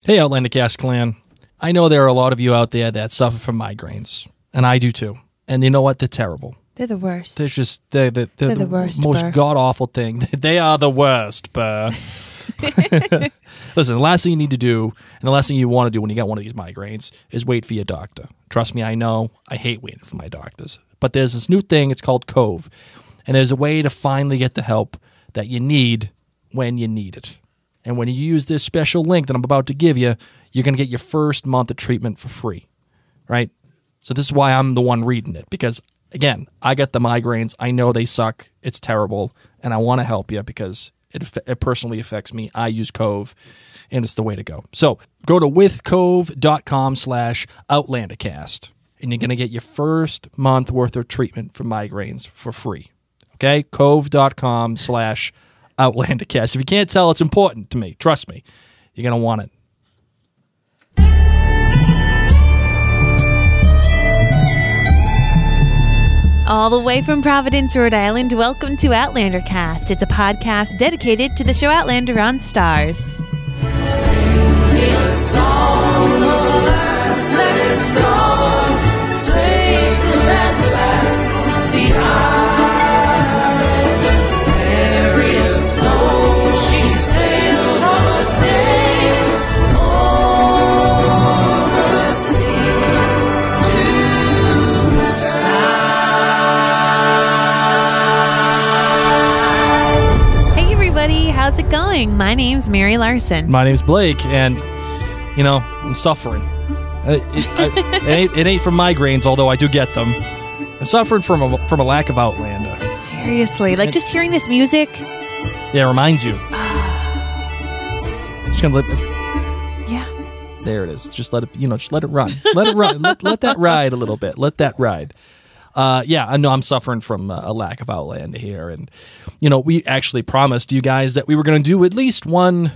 Hey, Outlander Cast Clan. I know there are a lot of you out there that suffer from migraines, and I do too. And you know what? They're terrible. They're the worst. They're the worst, most Burr. god-awful thing. They are the worst, Burr. Listen, the last thing you need to do, and the last thing you want to do when you got one of these migraines, is wait for your doctor. Trust me, I know. I hate waiting for my doctors. But there's this new thing, it's called Cove. And there's a way to finally get the help that you need when you need it. And when you use this special link that I'm about to give you, you're going to get your first month of treatment for free, right? So this is why I'm the one reading it, because, again, I get the migraines. I know they suck. It's terrible. And I want to help you because it personally affects me. I use Cove, and it's the way to go. So go to withcove.com/OutlanderCast, and you're going to get your first month worth of treatment for migraines for free. Okay? Cove.com/OutlanderCast. If you can't tell, it's important to me. Trust me. You're going to want it. All the way from Providence, Rhode Island, welcome to Outlander Cast. It's a podcast dedicated to the show Outlander on Stars. Sing me a song of the last that is gone, sacred and last behind. Bury a soul, she sailed on a day over the sea to the sky. Hey, everybody. How's it going? My name's Mary Larson. My name's Blake, and, you know, I'm suffering. It ain't from migraines, although I do get them. I'm suffering from a lack of Outlander. Seriously. Like, just hearing this music. Yeah, it reminds you. Just gonna Yeah. there it is. Just let it, just let it run. Let it run. Let that ride a little bit. Let that ride. Yeah, I know I'm suffering from a lack of Outlander here. And, we actually promised you guys that we were going to do at least one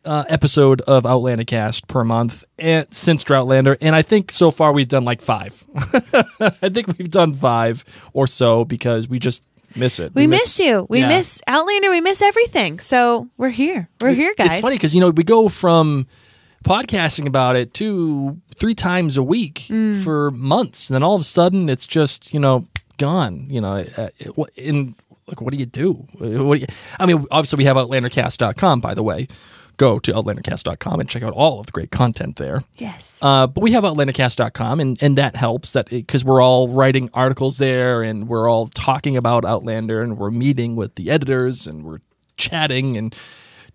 episode of Outlander Cast per month since Droughtlander. And I think so far we've done like 5. I think we've done 5 or so because we just miss it. We miss you. We miss Outlander. We miss everything. So we're here. We're here, guys. It's funny because, we go from podcasting about it 2-3 times a week for months. And then all of a sudden it's just, gone. What do you do? Obviously we have OutlanderCast.com, by the way. Go to OutlanderCast.com and check out all of the great content there. Yes. But we have OutlanderCast.com, and that helps because we're all writing articles there, and we're all talking about Outlander, and we're meeting with the editors, and we're chatting and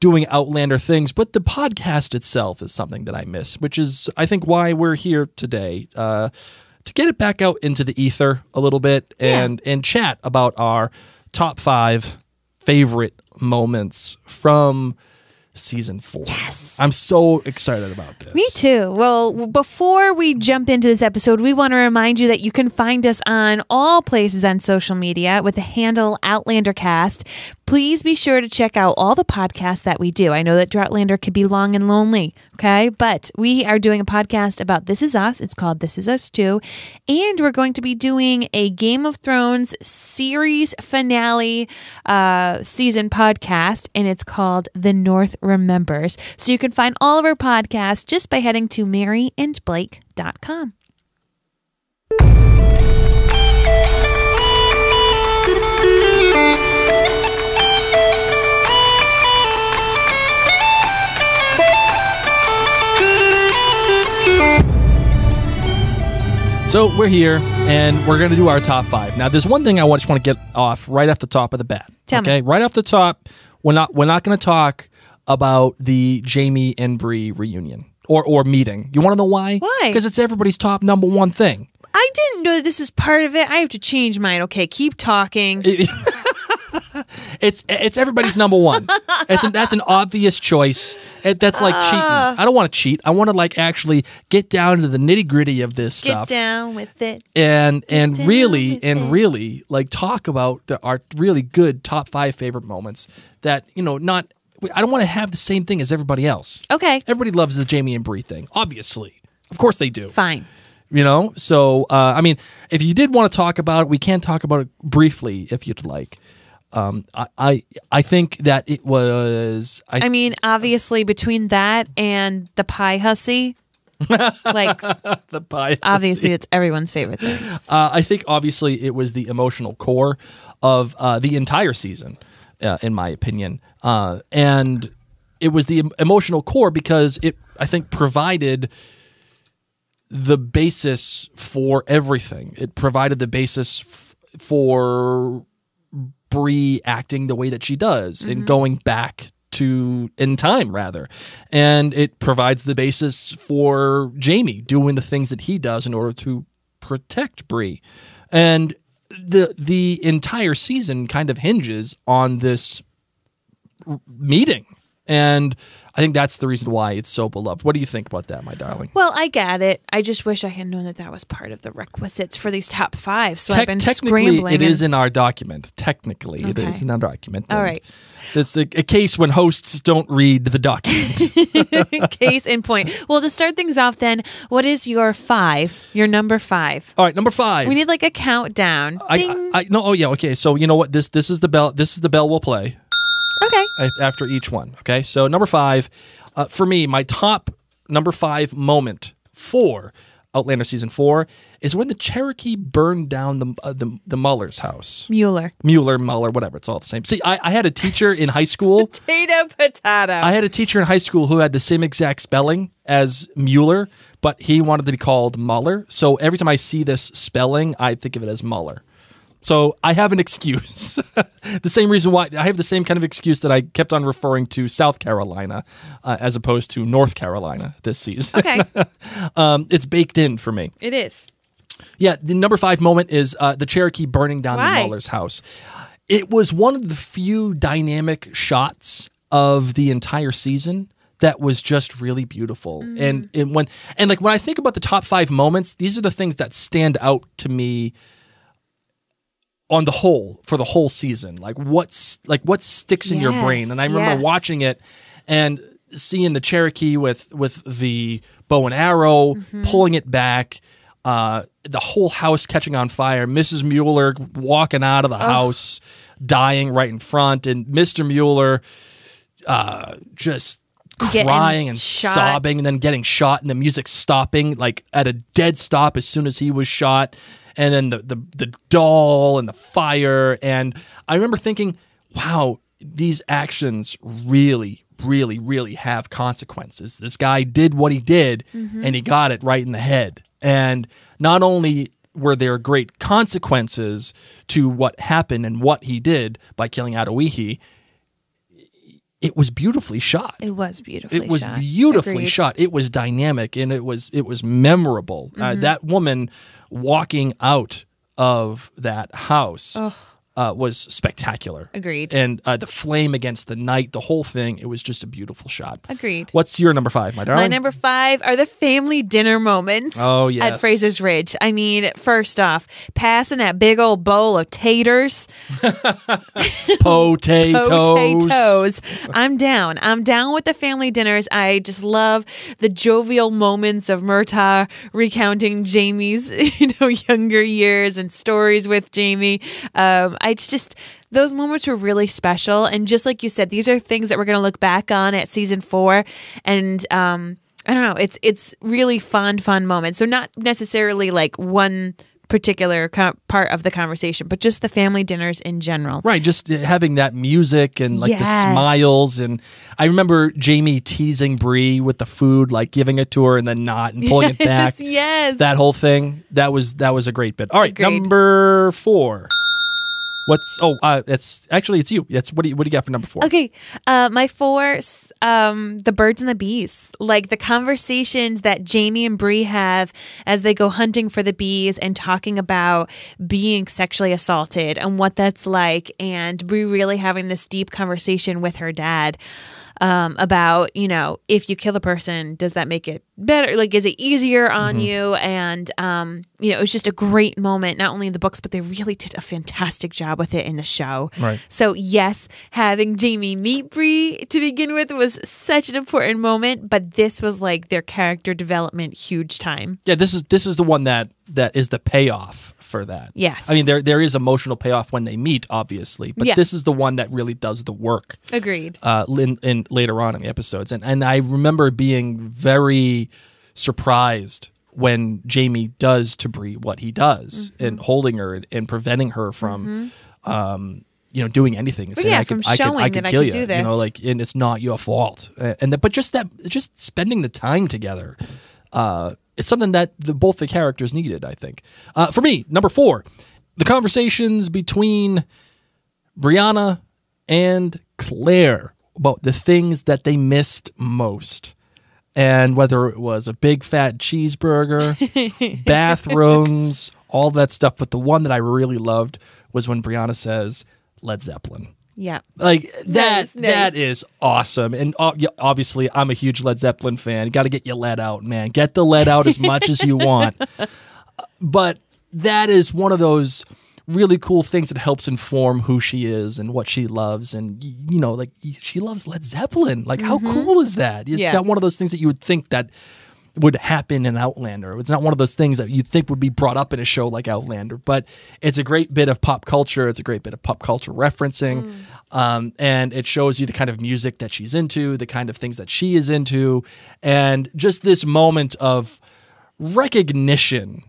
doing Outlander things. But the podcast itself is something that I miss, which is, I think, why we're here today, to get it back out into the ether a little bit and chat about our top 5 favorite moments from Season 4. Yes. I'm so excited about this. Me too. Well, before we jump into this episode, we want to remind you that you can find us on all places on social media with the handle OutlanderCast. Please be sure to check out all the podcasts that we do. I know that Droughtlander could be long and lonely, okay? But we are doing a podcast about This Is Us. It's called This Is Us Too. And we're going to be doing a Game of Thrones series finale season podcast, and it's called The North Remembers. So you can find all of our podcasts just by heading to maryandblake.com. So we're here, and we're going to do our top 5. Now, there's one thing I just want to get off right off the top of the bat. Tell me. Right off the top, we're not going to talk about the Jamie and Bree reunion or meeting. You want to know why? Why? Because it's everybody's top number 1 thing. I didn't know this is part of it. I have to change mine. Okay, keep talking. It's everybody's number 1. That's an obvious choice. That's like cheating. I don't want to cheat. I want to actually get down to the nitty gritty of this stuff. Get down with it. And really talk about our really good top 5 favorite moments that not. I don't want to have the same thing as everybody else. Okay. Everybody loves the Jamie and Bree thing. Obviously, of course they do. Fine. So if you did want to talk about it, we can talk about it briefly if you'd like. I think that it was. I mean, obviously, between that and the pie hussy, like the pie. Obviously, it's everyone's favorite thing. I think obviously it was the emotional core of the entire season, in my opinion, and it was the emotional core because it, I think, provided the basis for everything. It provided the basis for Bree acting the way that she does and going back to in time rather, and it provides the basis for Jamie doing the things that he does in order to protect Bree, and the entire season kind of hinges on this meeting. And I think that's the reason why it's so beloved. What do you think about that, my darling? Well, I get it. I just wish I had known that was part of the requisites for these top 5. So I've been technically, scrambling. it is in our document. Technically, it Okay. is in our document. All right. It's a case when hosts don't read the document. Case in point. Well, to start things off then, what is your 5? Your number 5? All right, number 5. We need like a countdown. Ding. Okay. So you know what? This is the bell. This is the bell we'll play. Okay. After each one. Okay. So number 5, for me, my top number 5 moment for Outlander season 4 is when the Cherokee burned down the Muller's house. Mueller, Muller, whatever. It's all the same. See, I had a teacher in high school. Potato. I had a teacher in high school who had the same exact spelling as Mueller, but he wanted to be called Muller. So every time I see this spelling, I think of it as Muller. So I have an excuse. The same reason why I have the same kind of excuse that I kept on referring to South Carolina as opposed to North Carolina this season. Okay. It's baked in for me. It is. Yeah, the number 5 moment is the Cherokee burning down Why? the Muller's house. It was one of the few dynamic shots of the entire season that was just really beautiful. And when I think about the top 5 moments, these are the things that stand out to me on the whole for the whole season. What sticks in your brain. And I remember watching it and seeing the Cherokee with the bow and arrow, pulling it back, the whole house catching on fire, Mrs. Mueller walking out of the house, dying right in front, and Mr. Mueller just crying and sobbing, and then getting shot, and the music stopping like at a dead stop as soon as he was shot. And then the doll and the fire. And I remember thinking, wow, these actions really, really, really have consequences. This guy did what he did, and he got it right in the head. And not only were there great consequences to what happened and what he did by killing Adawihi, it was beautifully shot. It was beautifully shot. It was beautifully Agreed. shot. It was dynamic, and it was memorable. That woman walking out of that house was spectacular. Agreed. And the flame against the night, the whole thing, it was just a beautiful shot. Agreed. What's your number 5, my darling? My number 5 are the family dinner moments. Oh, yes. At Fraser's Ridge. I mean, first off, passing that big old bowl of taters. Potatoes. I'm down. I'm down with the family dinners. I just love the jovial moments of Murtaugh recounting Jamie's, younger years and stories with Jamie. It's just, those moments were really special. And just like you said, these are things that we're going to look back on at season 4. And I don't know, it's really fun moments. So not necessarily like one particular part of the conversation, but just the family dinners in general. Right, just having that music and like the Yes. smiles. And I remember Jamie teasing Bree with the food, like giving it to her and then not and pulling it back. Yes. That whole thing, that was a great bit. All right, Agreed. number 4. It's you. What do you got for number 4? Okay, my 4, the birds and the bees. Like the conversations that Jamie and Bree have as they go hunting for the bees and talking about being sexually assaulted and what that's like, and Bree really having this deep conversation with her dad about, if you kill a person, does that make it better? Like, is it easier on you? And, it was just a great moment, not only in the books, but they really did a fantastic job with it in the show. Right. So yes, having Jamie meet Bree to begin with was such an important moment, but this was like their character development huge time. Yeah, this is the one that is the payoff for that. Yes. I mean, there is emotional payoff when they meet, obviously, but Yeah. this is the one that really does the work. Agreed. In later on in the episodes, and I remember being very surprised when Jamie does to Bree what he does, and holding her and preventing her from, doing anything. And But saying, yeah, I from could showing that I kill could you, do this. and it's not your fault. But just spending the time together, it's something that both the characters needed, I think. For me, number 4, the conversations between Brianna and Claire about the things that they missed most. And whether it was a big fat cheeseburger, bathrooms, all that stuff. But the one that I really loved was when Brianna says, Led Zeppelin. Yeah. Like that, Nice. that is awesome. And obviously, I'm a huge Led Zeppelin fan. You got to get your lead out, man. Get the lead out as much as you want. But that is one of those really cool things that helps inform who she is and what she loves. And, like she loves Led Zeppelin. Like, how cool is that? It's not one of those things that you would think that would happen in Outlander. It's not one of those things that you think would be brought up in a show like Outlander, but it's a great bit of pop culture. It's a great bit of pop culture referencing. And it shows you the kind of music that she's into, the kind of things that she is into, and just this moment of recognition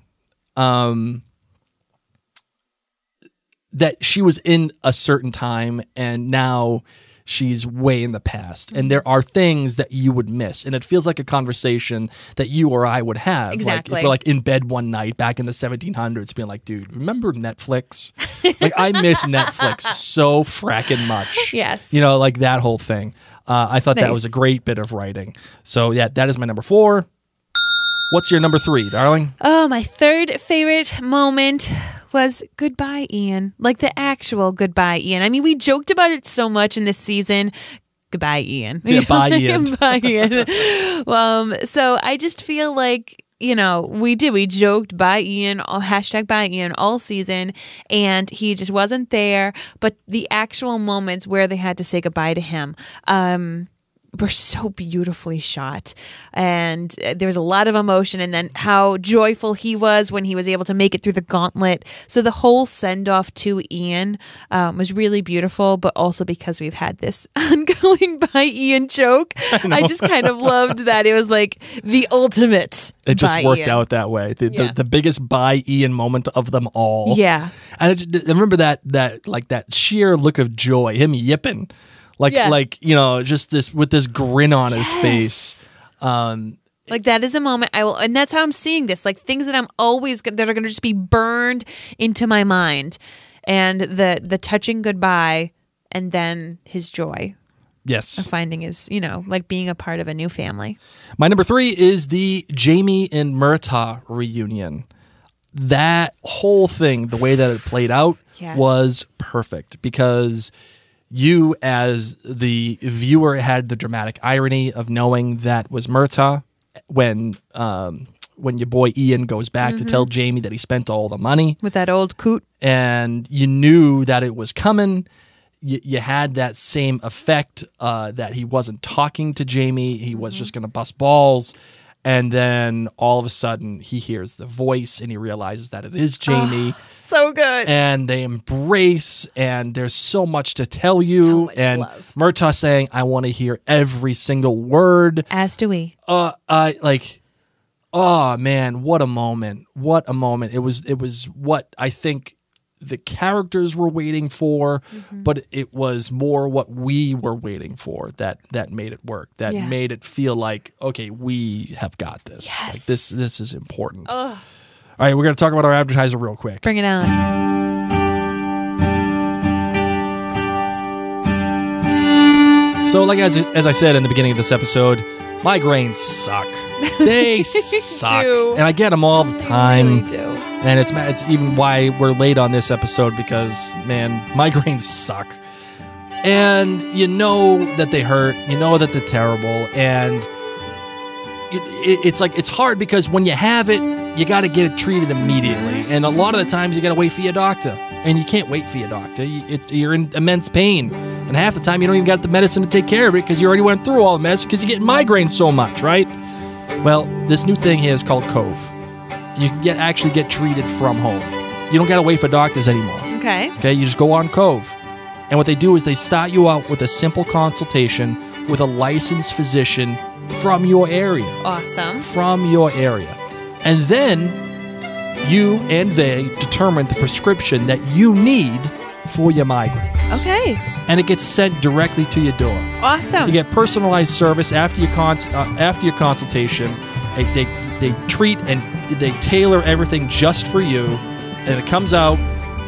that she was in a certain time and now she's way in the past. And there are things that you would miss. And it feels like a conversation that you or I would have. Exactly. Like if we're like in bed one night back in the 1700s being like, dude, remember Netflix? Like I miss Netflix so fracking much. Yes. Like that whole thing. I thought that Nice. was a great bit of writing. So yeah, that is my number 4. What's your number 3, darling? Oh, my third favorite moment was goodbye, Ian. Like the actual goodbye, Ian. I mean, we joked about it so much in this season. Goodbye, Ian. Yeah, bye, Ian. Bye, Ian. So I just feel like, we joked bye Ian, hashtag bye Ian all season, and he just wasn't there. But the actual moments where they had to say goodbye to him, were so beautifully shot, and there was a lot of emotion, and then how joyful he was when he was able to make it through the gauntlet. So the whole send-off to Ian was really beautiful, but also because we've had this ongoing bye Ian joke, I just kind of loved that it was like the ultimate It just bye worked Ian. out that way. Yeah. The biggest bye Ian moment of them all. Yeah. And I remember that sheer look of joy, him yipping. Yeah. Just this with this grin on his face. Like that is a moment I will, and that's how I'm seeing this. Like things that I'm always that are going to just be burned into my mind, and the touching goodbye, and then his joy of Yes. finding his, like being a part of a new family. My number 3 is the Jamie and Murtaugh reunion. That whole thing, the way that it played out, Yes. was perfect because you, as the viewer, had the dramatic irony of knowing that was Murtaugh when your boy Ian goes back to tell Jamie that he spent all the money, With that old coot. and you knew that it was coming. You had that same effect that he wasn't talking to Jamie. He was just going to bust balls. And then all of a sudden he hears the voice and he realizes that it is Jamie. So good. And they embrace, and there's so much to tell you. So much and love. Murtaugh saying, I want to hear every single word. As do we. Oh man, what a moment. What a moment. It was what I think the characters were waiting for, but it was more what we were waiting for that made it work. That Yeah. made it feel like, okay, we have got this. Yes. Like this is important. All right, we're going to talk about our advertiser real quick. Bring it on. So, like as I said in the beginning of this episode, migraines suck. They suck, do. and I get them all the time. Really do. And it's even why we're late on this episode because, man, migraines suck. And you know that they hurt. You know that they're terrible. And it's hard because when you have it, you got to get it treated immediately. And a lot of the times you got to wait for your doctor. And you can't wait for your doctor. You're in immense pain. And half the time you don't even got the medicine to take care of it because you already went through all the medicine because you're getting migraines so much, right? Well, this new thing here is called Cove. You can actually get treated from home. You don't got to wait for doctors anymore. Okay. Okay, you just go on Cove. And what they do is they start you out with a simple consultation with a licensed physician from your area. Awesome. From your area. And then you and they determine the prescription that you need for your migraines. Okay. And it gets sent directly to your door. Awesome. You get personalized service after your consultation. They treat and they tailor everything just for you, and it comes out.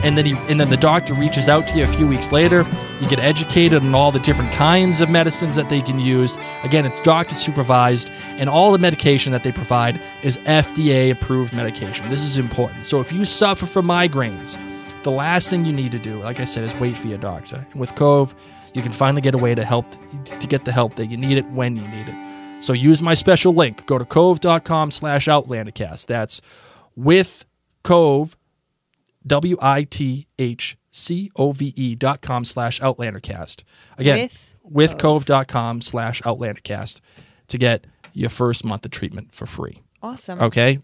And then the doctor reaches out to you a few weeks later. You get educated on all the different kinds of medicines that they can use. Again, it's doctor supervised, and all the medication that they provide is FDA approved medication. This is important. So if you suffer from migraines, the last thing you need to do, like I said, is wait for your doctor. And with Cove, you can finally get a way to get the help that you need it when you need it. So use my special link. Go to cove.com/OutlanderCast. That's with Cove. WITHCOVE.com/OutlanderCast. Again, with cove.com/OutlanderCast to get your first month of treatment for free. Awesome. Okay?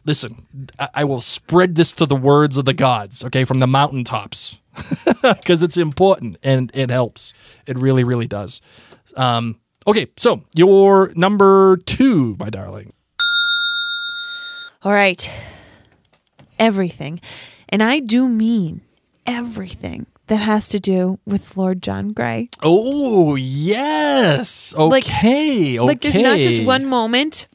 Listen, I will spread this to the words of the gods, okay, from the mountaintops, because it's important and it helps. It really, really does. Okay, so your number 2, my darling. All right. Everything, and I do mean everything that has to do with Lord John Grey. Oh, yes. Okay. Like there's not just one moment,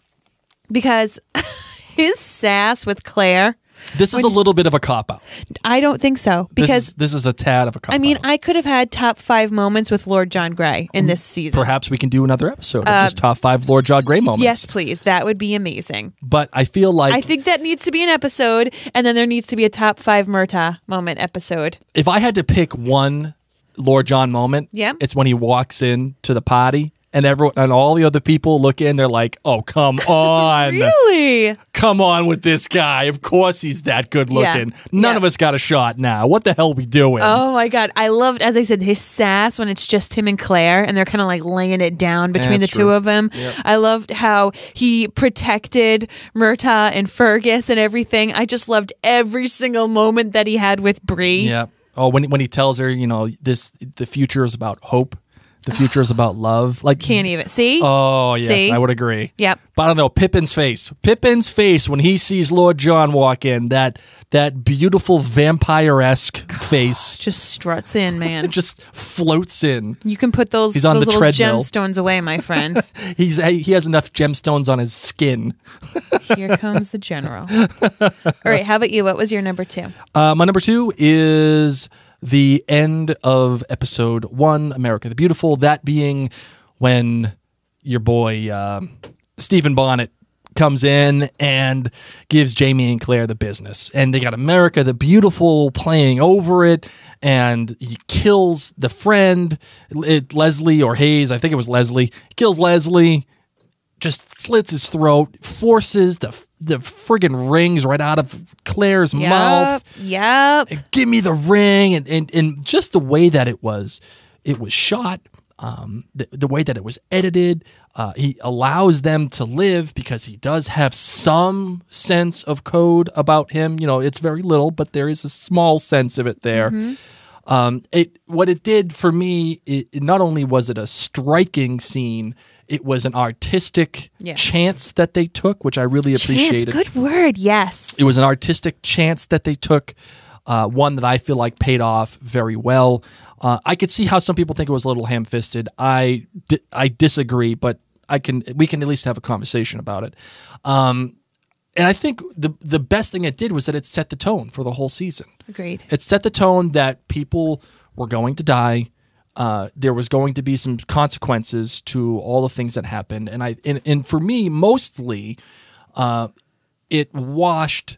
because his sass with Claire. This is a little bit of a cop-out. I don't think so, because this is a tad of a cop-out. I mean, I could have had top 5 moments with Lord John Grey in this season. Perhaps we can do another episode of just top 5 Lord John Grey moments. Yes, please. That would be amazing. But I feel like... I think that needs to be an episode, and then there needs to be a top 5 Murtaugh moment episode. If I had to pick one Lord John moment, it's when he walks in to the party, and everyone and all the other people look in, they're like, oh, come on. Really? Come on with this guy. Of course he's that good looking. Yeah. None of us got a shot now. What the hell are we doing? Oh my God. I loved, as I said, his sass when it's just him and Claire and they're kind of like laying it down between the two of them. Yep. I loved how he protected Murtaugh and Fergus and everything. I just loved every single moment that he had with Bree. Yeah. Oh, when he tells her, the future is about hope. The future is about love. Like, can't even see. Oh yes, see? I would agree. Yep. But I don't know, Pippin's face when he sees Lord John walk in, that beautiful vampire-esque face just struts in, man. Just floats in. You can put those He's on little treadmill. gemstones away, my friend. He has enough gemstones on his skin. Here comes the general. All right, how about you? What was your number 2? My number 2 is the end of episode 1, America the Beautiful, that being when your boy Stephen Bonnet comes in and gives Jamie and Claire the business. And they got America the Beautiful playing over it, and he kills the friend, Leslie or Hayes, I think it was Leslie, kills Leslie, just slits his throat, forces the friggin' rings right out of Claire's mouth. Yep. Give me the ring, and just the way that it was shot, the way that it was edited. He allows them to live because he does have some sense of code about him. It's very little, but there is a small sense of it there. Mm-hmm. What it did for me, not only was it a striking scene, it was an artistic chance that they took, which I really appreciated. Good word, yes. It was an artistic chance that they took, one that I feel like paid off very well. I could see how some people think it was a little ham-fisted. I disagree, but we can at least have a conversation about it. And I think the best thing it did was that it set the tone for the whole season. Agreed. It set the tone that people were going to die. There was going to be some consequences to all the things that happened, and for me, mostly, it washed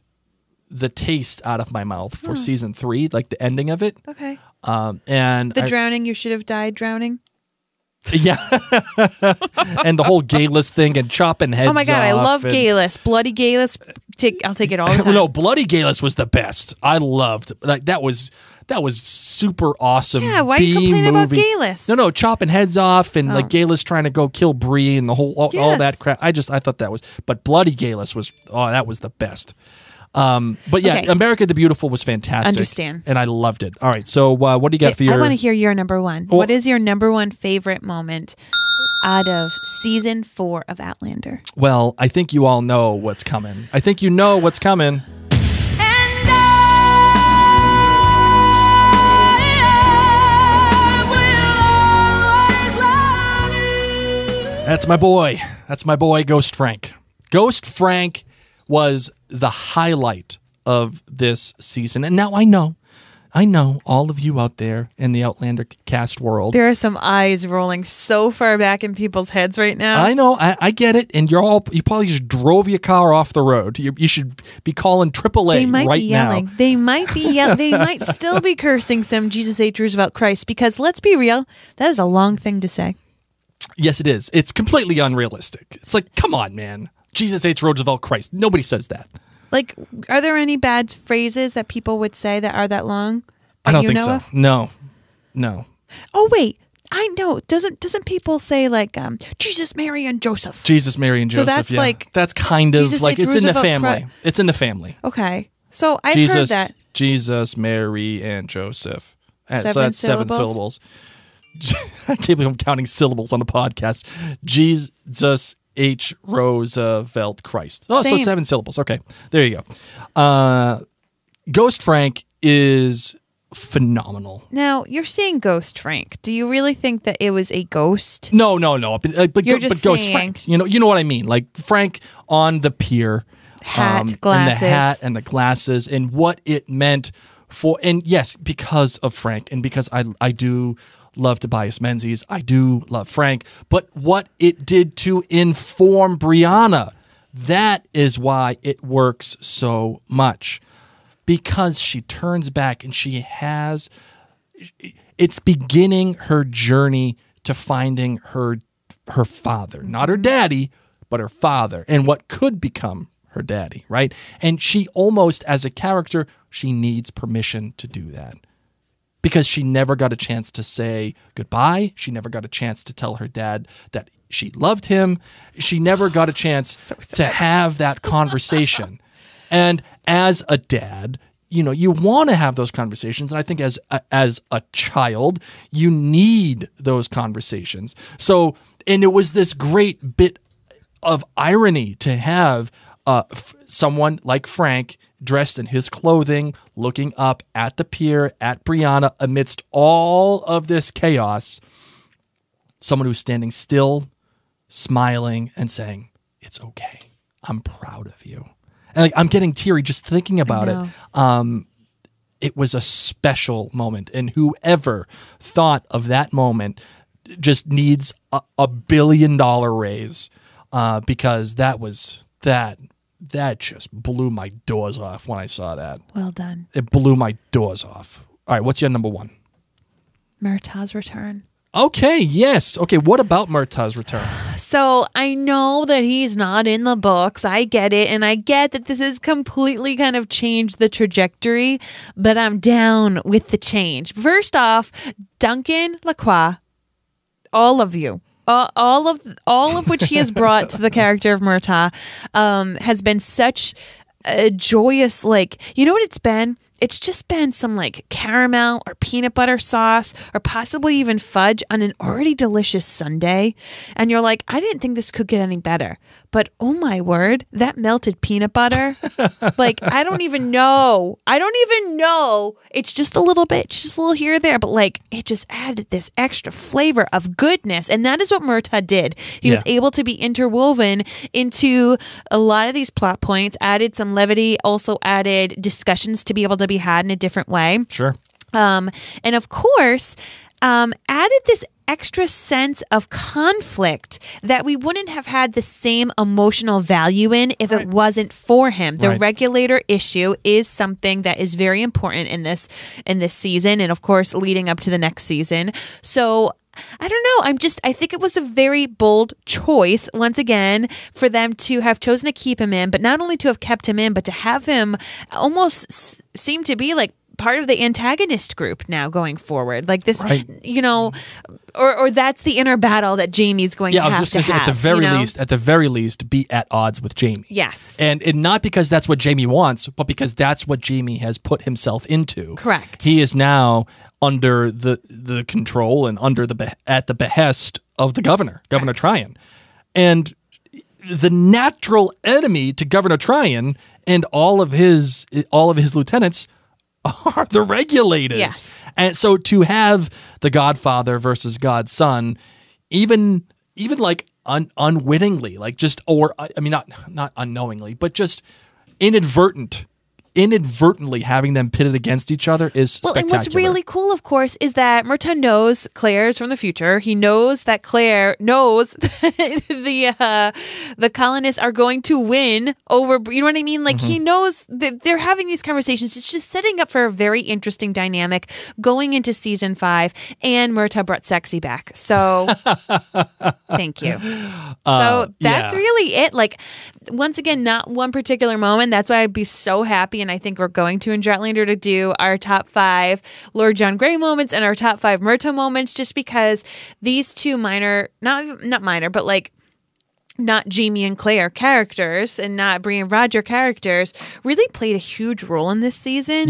the taste out of my mouth for season 3, like the ending of it. Okay. And drowning, you should have died drowning. Yeah. And the whole Gayless thing and chopping heads off. Oh my God, I love Gayless. Bloody Gayless. I'll take it all the time. No, Bloody Gayless was the best. I loved, like, that was super awesome. Yeah, why are you complaining about Gayless? No, chopping heads off and like Gayless trying to go kill Bree and the whole all that crap. I thought that was, but Bloody Gayless was, that was the best. But yeah, Okay. America the Beautiful was fantastic. Understand. And I loved it. All right, so what do you got for your... I want to hear your number one. Well- What is your number one favorite moment out of season 4 of Outlander? Well, I think you all know what's coming. I think you know what's coming. And I will always love you. That's my boy. That's my boy, Ghost Frank. Ghost Frank was the highlight of this season. And now I know all of you out there in the Outlander cast world. There are some eyes rolling so far back in people's heads right now. I know, I get it. And you probably just drove your car off the road. You should be calling AAA They might right be yelling. now. They might be yelling. They might still be cursing some Jesus H. Roosevelt Christ, because let's be real, that is a long thing to say. Yes, it is. It's completely unrealistic. It's like, come on, man. Jesus H. Roosevelt Christ. Nobody says that. Like, are there any bad phrases that people would say that are that long? I that don't you think know so. of? No. Oh wait, I know. Doesn't people say like Jesus, Mary, and Joseph? Jesus, Mary, and So Joseph. that's yeah. like that's kind of Jesus like H. it's in the Roosevelt family. It's in the family. Okay, so I've Jesus, heard that. Jesus, Mary, and Joseph. So 7 that's 7 syllables. I can't believe I'm counting syllables on the podcast. Jesus H. Roosevelt Christ. Oh, so Same. 7 syllables. Okay, there you go. Ghost Frank is phenomenal. Now you're saying Ghost Frank. Do you really think that it was a ghost? No. But You're just Ghost saying. Frank. You know what I mean. Like Frank on the pier, Hat, and the glasses. hat and the glasses, and what it meant for. And yes, because of Frank, and because I do love Tobias Menzies, I do love Frank. But what it did to inform Brianna, that is why it works so much. Because she turns back and it's beginning her journey to finding her father, not her daddy, but her father, and what could become her daddy, right? And she almost, as a character, she needs permission to do that. Because she never got a chance to say goodbye. She never got a chance to tell her dad that she loved him. She never got a chance to have that conversation. And as a dad, you want to have those conversations. And I think as a child, you need those conversations. So, and it was this great bit of irony to have someone like Frank dressed in his clothing, looking up at the pier, at Brianna, amidst all of this chaos, someone who's standing still, smiling, and saying, "It's okay. I'm proud of you." And I'm getting teary just thinking about it. It was a special moment, and whoever thought of that moment just needs a $1 billion raise, because that just blew my doors off when I saw that. Well done. It blew my doors off. All right, what's your number one? Murtaugh's return. Okay, yes. Okay, what about Murtaugh's return? So I know that he's not in the books. I get it. And I get that this has completely kind of changed the trajectory, but I'm down with the change. First off, Duncan Lacroix, all of you. All of which he has brought to the character of Murtaugh has been such a joyous, like, you know what it's been? It's just been some like caramel or peanut butter sauce or possibly even fudge on an already delicious sundae. And you're like, I didn't think this could get any better. But oh my word, that melted peanut butter, like, I don't even know. It's just a little bit, just a little here or there, but like it just added this extra flavor of goodness. And that is what Murtaugh did. He was able to be interwoven into a lot of these plot points, added some levity, also added discussions to be able to be had in a different way. Sure. And of course, added this extra sense of conflict that we wouldn't have had the same emotional value in if it wasn't for him. The regulator issue is something that is very important in this season, and of course leading up to the next season. So I don't know. I think it was a very bold choice, once again, for them to have chosen to keep him in, but not only to have kept him in, but to have him almost seem to be like part of the antagonist group now going forward. Like this, Right. or that's the inner battle that Jamie's going to I was have just to going to say, have. at the very least, be at odds with Jamie. Yes. And not because that's what Jamie wants, but because that's what Jamie has put himself into. Correct. He is now under the control and at the behest of the Governor Tryon. And the natural enemy to Governor Tryon and all of his lieutenants are the regulators. Yes. And so to have the Godfather versus God's son, even like unwittingly, like just, or I mean, not unknowingly, but just inadvertently having them pitted against each other is spectacular. And what's really cool, of course, is that Murtaugh knows Claire's from the future. He knows that Claire knows that the colonists are going to win over. You know what I mean? Like he knows that they're having these conversations. It's just setting up for a very interesting dynamic going into season 5. And Murtaugh brought sexy back, so thank you. So that's really it. Like once again, not one particular moment. That's why I'd be so happy. And I think we're going to in Outlander to do our top 5 Lord John Grey moments and our top 5 Murtaugh moments, just because these two minor, not minor, but like not Jamie and Claire characters and not Bree and Roger characters really played a huge role in this season.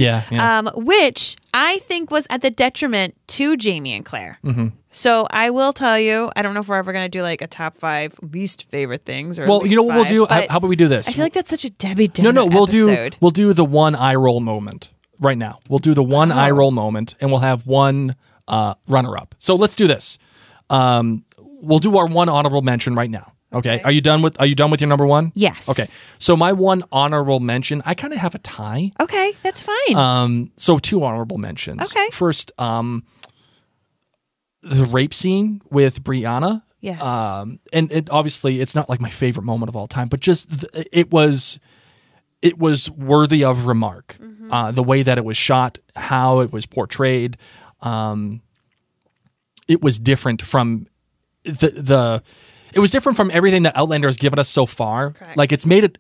Which I think was at the detriment to Jamie and Claire. Mm-hmm. So I will tell you, I don't know if we're ever going to do like a top 5 least favorite things. Or well, you know what we'll do? How but about we do this? I feel like that's such a Debbie Downer we'll episode. do the one eye roll moment right now. We'll do the one eye roll moment, and we'll have one runner up. So let's do this. We'll do our one honorable mention right now. Okay. Are you done with your number 1? Yes. Okay. So my one honorable mention, I kind of have a tie. Okay, that's fine. So 2 honorable mentions. Okay. First, the rape scene with Brianna. Yes. And it obviously it's not like my favorite moment of all time, but just it was worthy of remark. The way that it was shot, how it was portrayed, it was different from it was different from everything that Outlander has given us so far. Correct. Like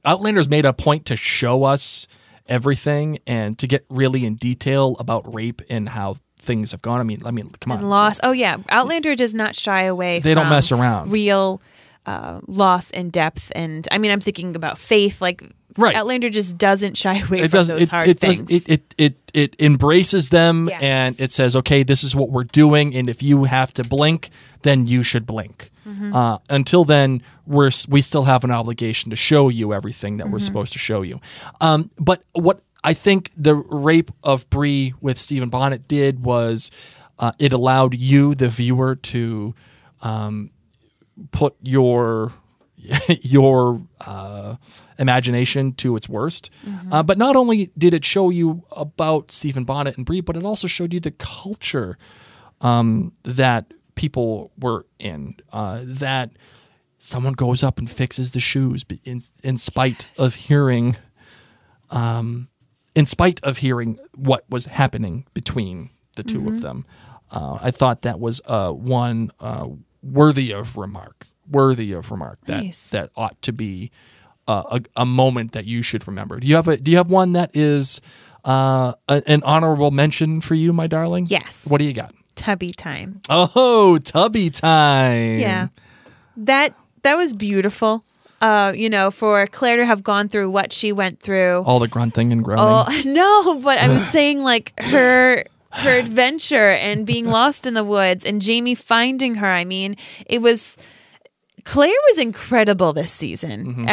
Outlander's made a point to show us everything and to get really in detail about rape and how things have gone. I mean, come on. And loss. Oh yeah, Outlander does not shy away. They don't mess around. Real loss and depth, and I mean, I'm thinking about faith. Like Right. Outlander just doesn't shy away from those hard things. It embraces them. Yes. And it says, okay, this is what we're doing, and if you have to blink, then you should blink. Until then, we still have an obligation to show you everything that we're supposed to show you. But what I think the rape of Bree with Stephen Bonnet did was it allowed you, the viewer, to put your imagination to its worst. But not only did it show you about Stephen Bonnet and Bree, but it also showed you the culture that people were in, that someone goes up and fixes the shoes in spite of hearing what was happening between the two of them. I thought that was one worthy of remark. Nice. That ought to be a moment that you should remember. Do you have one that is an honorable mention for you, my darling? Yes. What do you got? Tubby time. Oh, tubby time. Yeah, that was beautiful. For Claire to have gone through what she went through. All the grunting and groaning. Oh no, but I was saying like her adventure and being lost in the woods and Jamie finding her. I mean, Claire was incredible this season.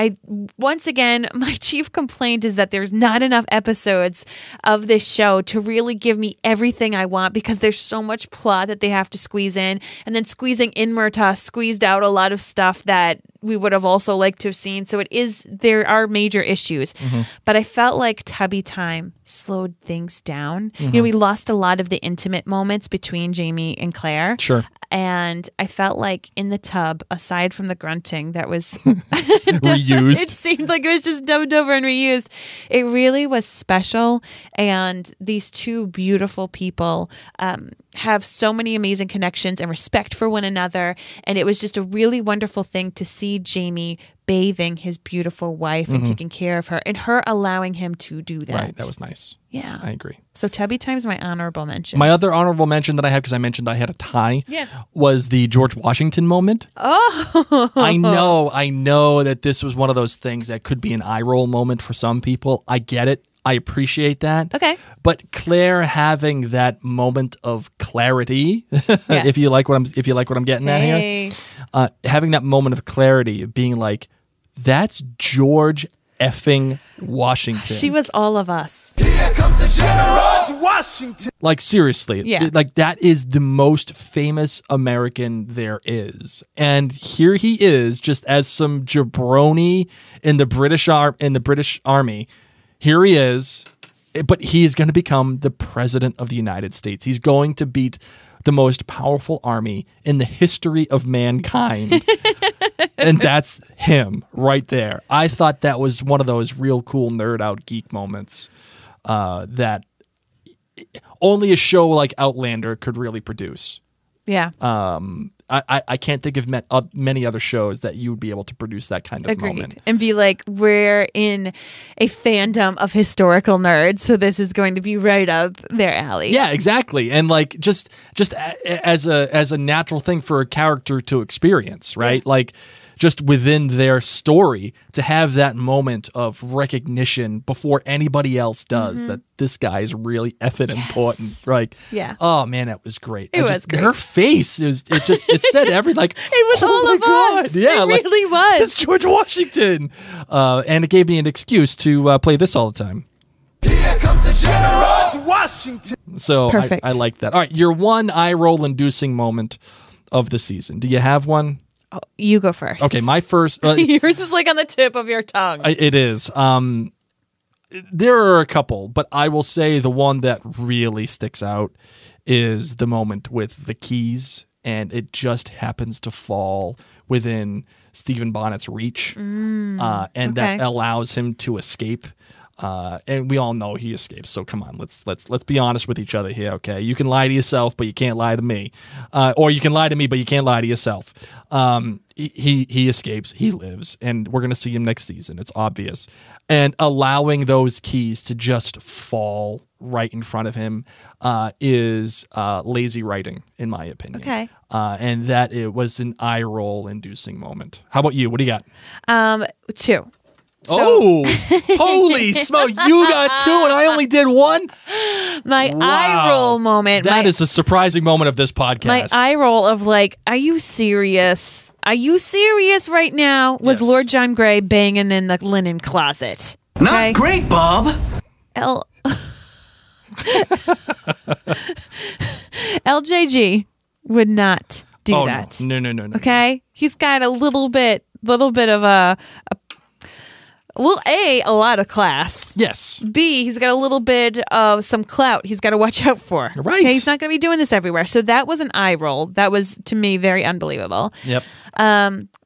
Once again, my chief complaint is that there's not enough episodes of this show to really give me everything I want, because there's so much plot that they have to squeeze in, and then squeezing in Murtaugh squeezed out a lot of stuff that we would have also liked to have seen. So there are major issues, but I felt like tubby time slowed things down. We lost a lot of the intimate moments between Jamie and Claire. Sure. And I felt like in the tub, aside from the grunting that was reused, it seemed like it was just dubbed over and reused. It really was special. And these two beautiful people have so many amazing connections and respect for one another. And it was just a really wonderful thing to see Jamie bathing his beautiful wife and taking care of her and her allowing him to do that. Right. That was nice. Yeah. I agree. So Tubby Time's my honorable mention. My other honorable mention that I have, because I mentioned I had a tie, was the George Washington moment. Oh. I know that this was one of those things that could be an eye roll moment for some people. I get it. I appreciate that. Okay. But Claire having that moment of clarity, Yes. if you like what I'm getting at here, having that moment of clarity of being like, that's George effing Washington. She was all of us. Here comes the George Washington. Like, seriously. Yeah. Like, that is the most famous American there is. And here he is, just as some jabroni in the British Army. Here he is, but he is going to become the president of the United States. He's going to beat the most powerful army in the history of mankind. And that's him right there. I thought that was one of those real cool nerd out geek moments that only a show like Outlander could really produce. Yeah. I can't think of many other shows that you would be able to produce that kind of moment. And be like, we're in a fandom of historical nerds, so this is going to be right up their alley. Yeah, exactly. And like just as a natural thing for a character to experience, right? Like just within their story to have that moment of recognition before anybody else does that this guy is really effing important. Like, Yeah. oh man, that was great. It was great. Her face it said every like It was oh all my of God. us. Yeah, It like, really was. It's George Washington. And it gave me an excuse to play this all the time. Here comes the George Washington. So Perfect. I like that. All right, your one eye roll inducing moment of the season. Do you have one? Oh, you go first. Okay, my first. Yours is like on the tip of your tongue. It is. There are a couple, but I will say the one that really sticks out is the moment with the keys, and it just happens to fall within Stephen Bonnet's reach, and that allows him to escape. And we all know he escapes. So come on, let's be honest with each other here, okay? You can lie to yourself, but you can't lie to me, or you can lie to me, but you can't lie to yourself. He escapes, he lives, and we're gonna see him next season. It's obvious. And allowing those keys to just fall right in front of him is lazy writing, in my opinion. Okay. And that it was an eye roll inducing moment. How about you? What do you got? 2. Holy smoke! You got 2 and I only did 1. My eye roll moment. That is a surprising moment of this podcast. My eye roll of like, are you serious? Are you serious right now? Was Yes. Lord John Grey banging in the linen closet? Not great, Bob. LJG would not do that. No. Okay, he's got a little bit of a lot of class. Yes. B, he's got a little bit of some clout he's got to watch out for. Right. Okay, he's not going to be doing this everywhere. So that was an eye roll. That was, to me, very unbelievable. Yep.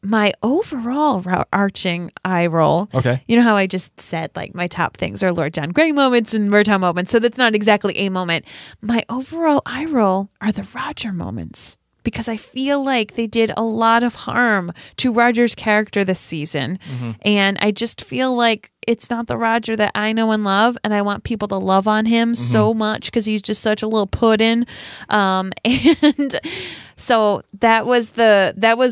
My overall arching eye roll. Okay. You know how I just said, like, my top things are Lord John Grey moments and Murtaugh moments. So that's not exactly a moment. My overall eye roll are the Roger moments, because I feel like they did a lot of harm to Roger's character this season. And I just feel like it's not the Roger that I know and love, and I want people to love on him so much because he's just such a little puddin'. And so that was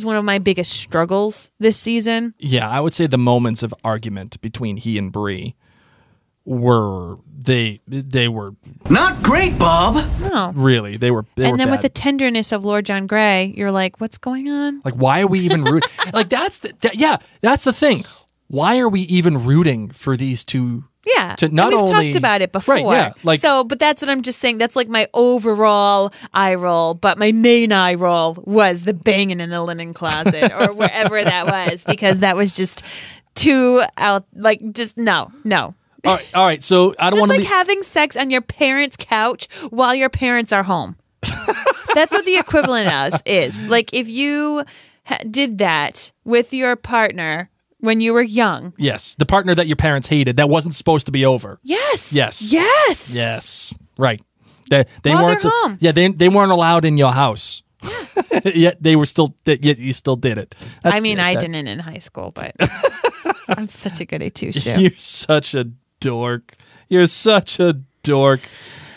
one of my biggest struggles this season. Yeah, I would say the moments of argument between he and Bree were they were Not great, Bob. No. really they were And then bad. with the tenderness of Lord John Grey, you're like, what's going on? Like, why are we even rooting? Like, that's the thing. Why are we even rooting for these two? Yeah, To not and we've only- talked about it before. Right, yeah, like- so, but that's what I'm just saying. That's like my overall eye roll, but my main eye roll was the banging in the linen closet or wherever that was, because that was just too out. Like, just no. All right. So I don't It's want to like having sex on your parents' couch while your parents are home. That's what the equivalent is. Like, if you did that with your partner when you were young. Yes, the partner that your parents hated that wasn't supposed to be over. Yes. Yes. Yes. Yes. Right. They While weren't they're home. Yeah, they weren't allowed in your house. Yet yet you still did it. I didn't in high school, but I'm such a goody two shoe. You're such a dork. You're such a dork.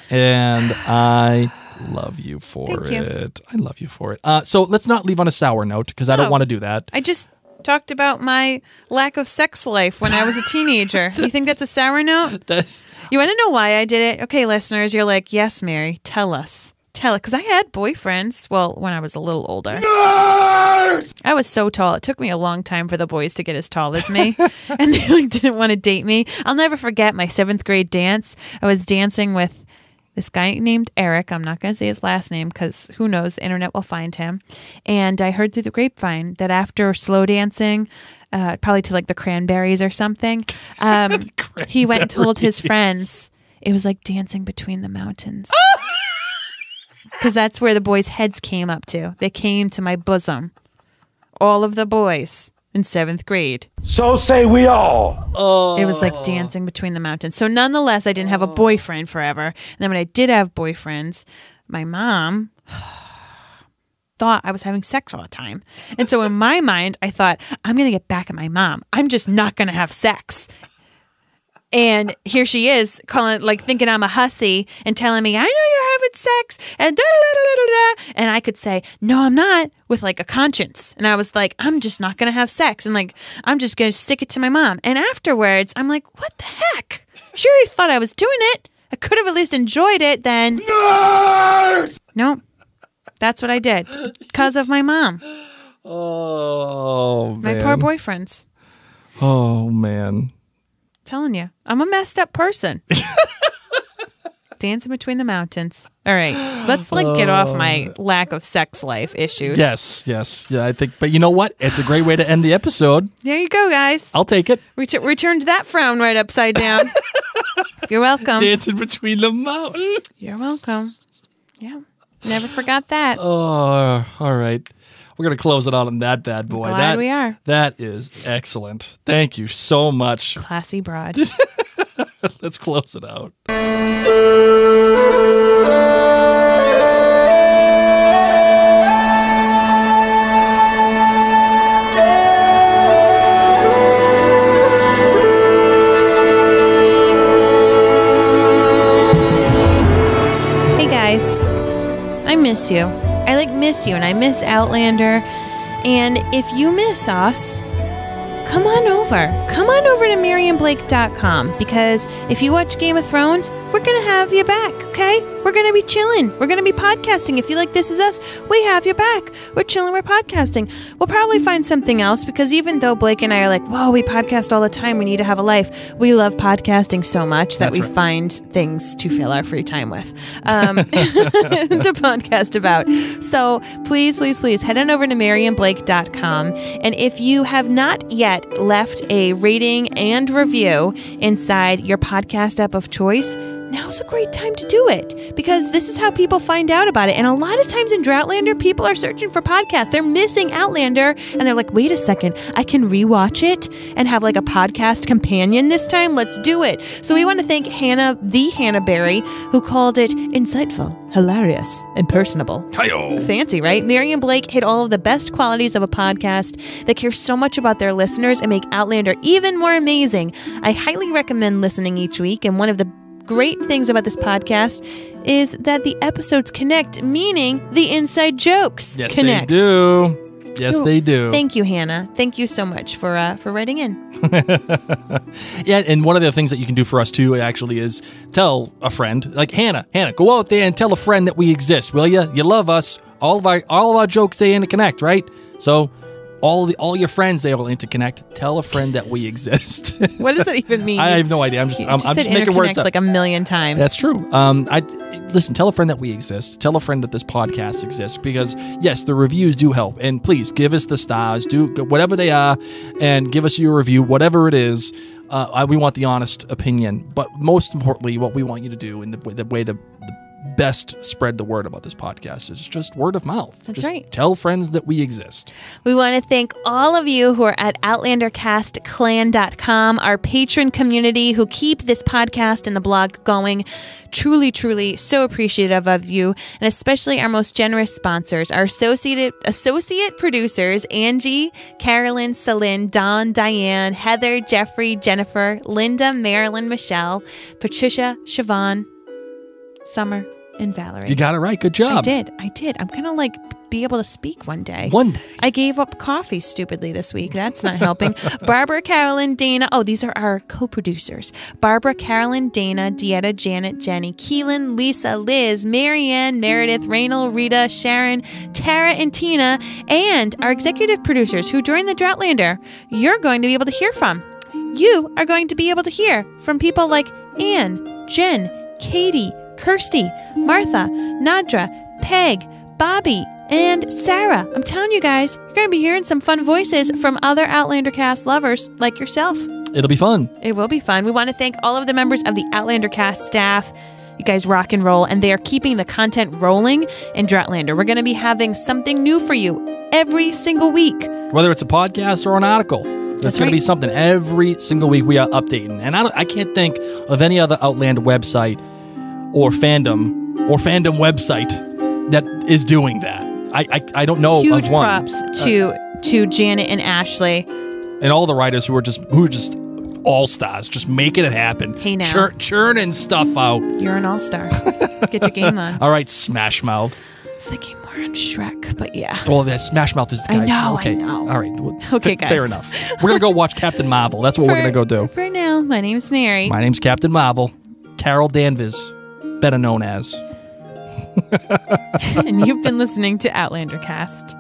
And I love you for Thank you. it. I love you for it. So let's not leave on a sour note because I don't want to do that. I just talked about my lack of sex life when I was a teenager. You think that's a sour note? You want to know why I did it? Okay, listeners, you're like, yes, Mary, tell us. Tell it. Because I had boyfriends, well, when I was a little older. I was so tall. It took me a long time for the boys to get as tall as me. And they didn't want to date me. I'll never forget my 7th grade dance. I was dancing with this guy named Eric. I'm not going to say his last name because who knows, the internet will find him. And I heard through the grapevine that after slow dancing, probably to the Cranberries or something, he went and told his friends it was like dancing between the mountains. Because that's where the boys' heads came up to. They came to my bosom. All of the boys in 7th grade. So say we all. Oh. It was like dancing between the mountains. So nonetheless, I didn't have a boyfriend forever. And then when I did have boyfriends, my mom thought I was having sex all the time. And so in my mind, I thought, I'm going to get back at my mom. I'm just not going to have sex. And here she is calling, thinking I'm a hussy and telling me, I know you're having sex and da da da da da. And I could say, no, I'm not, with a conscience. And I was like, I'm just not going to have sex. And I'm just going to stick it to my mom. And afterwards, I'm like, what the heck? She already thought I was doing it. I could have at least enjoyed it then. No, that's what I did because of my mom. Oh, man. My poor boyfriends. Oh, man. Telling you, I'm a messed up person. Dancing between the mountains. All right, let's get off my lack of sex life issues. Yes. Yeah, I think. But you know what? It's a great way to end the episode. There you go, guys. I'll take it. We turned that frown right upside down. You're welcome. Dancing between the mountains. You're welcome. Yeah, never forgot that. Oh, all right. We're going to close it on that bad boy. Glad we are. That is excellent. Thank you so much. Classy broad. Let's close it out. Hey guys, I miss you. I miss you and I miss Outlander. And if you miss us, come on over. Come on over to maryandblake.com because if you watch Game of Thrones, we're going to have you back, okay? We're going to be chilling. We're going to be podcasting. If you like This Is Us, we have you back. We're chilling. We're podcasting. We'll probably find something else because even though Blake and I are whoa, we podcast all the time. We need to have a life. We love podcasting so much that we find things to fill our free time with to podcast about. So please head on over to maryandblake.com. And if you have not yet left a rating and review inside your podcast app of choice, now's a great time to do it because this is how people find out about it. And a lot of times in Droughtlander, people are searching for podcasts. They're missing Outlander and they're like, wait a second, I can rewatch it and have a podcast companion this time. Let's do it. So we want to thank Hannah Berry, who called it insightful, hilarious, and personable. Hi-yo. Fancy, right? Mary and Blake hit all of the best qualities of a podcast that care so much about their listeners and make Outlander even more amazing. I highly recommend listening each week, and one of the great things about this podcast is that the episodes connect, meaning the inside jokes connect. They do. Yes, they do. Thank you, Hannah. Thank you so much for writing in. Yeah, and one of the things that you can do for us too actually is tell a friend, like Hannah, go out there and tell a friend that we exist, will you? You love us. All of our jokes, they interconnect, right? So all your friends, they all interconnect. Tell a friend that we exist. What does that even mean? I have no idea. I'm just making words up. a million times. That's true. Listen, tell a friend that we exist. Tell a friend that this podcast exists because yes, the reviews do help. And please give us the stars, do whatever they are, and give us your review, whatever it is. We want the honest opinion, but most importantly, what we want you to do, and the way to best spread the word about this podcast is just word of mouth. That's Just right. Tell friends that we exist. We want to thank all of you who are at OutlanderCastClan.com, our patron community who keep this podcast and the blog going. Truly, truly so appreciative of you, and especially our most generous sponsors, our associate producers, Angie, Carolyn, Celine, Dawn, Diane, Heather, Jeffrey, Jennifer, Linda, Marilyn, Michelle, Patricia, Siobhan, Summer, and Valerie. You got it right. Good job. I did. I'm going to be able to speak one day. One day. I gave up coffee stupidly this week. That's not helping. Barbara, Carolyn, Dana. Oh, these are our co-producers. Barbara, Carolyn, Dana, Dieta, Janet, Jenny, Keelan, Lisa, Liz, Marianne, Meredith, Raynal, Rita, Sharon, Tara, and Tina, and our executive producers who during the Droughtlander you're going to be able to hear from. You are going to be able to hear from people like Anne, Jen, Katie, Kirsty, Martha, Nadra, Peg, Bobby, and Sarah. I'm telling you guys, you're going to be hearing some fun voices from other Outlander cast lovers like yourself. It'll be fun. It will be fun. We want to thank all of the members of the Outlander cast staff. You guys rock and roll, and they are keeping the content rolling in Droughtlander. We're going to be having something new for you every single week. Whether it's a podcast or an article. That's going to be something every single week we are updating. And I can't think of any other Outlander website or fandom website that is doing that. I don't know Huge of one. props to Janet and Ashley. And all the writers who are just all stars, just making it happen. Hey, now. Churning stuff out. You're an all-star. Get your game on. All right, Smash Mouth. I was thinking more on Shrek, but yeah. Well, that Smash Mouth is the guy. I know, Okay. I know. All right. Well, Okay, guys. Fair enough. We're going to go watch Captain Marvel. That's what we're going to go do. For now, my name's Mary. My name's Captain Marvel. Carol Danvers, better known as. And you've been listening to Outlander Cast.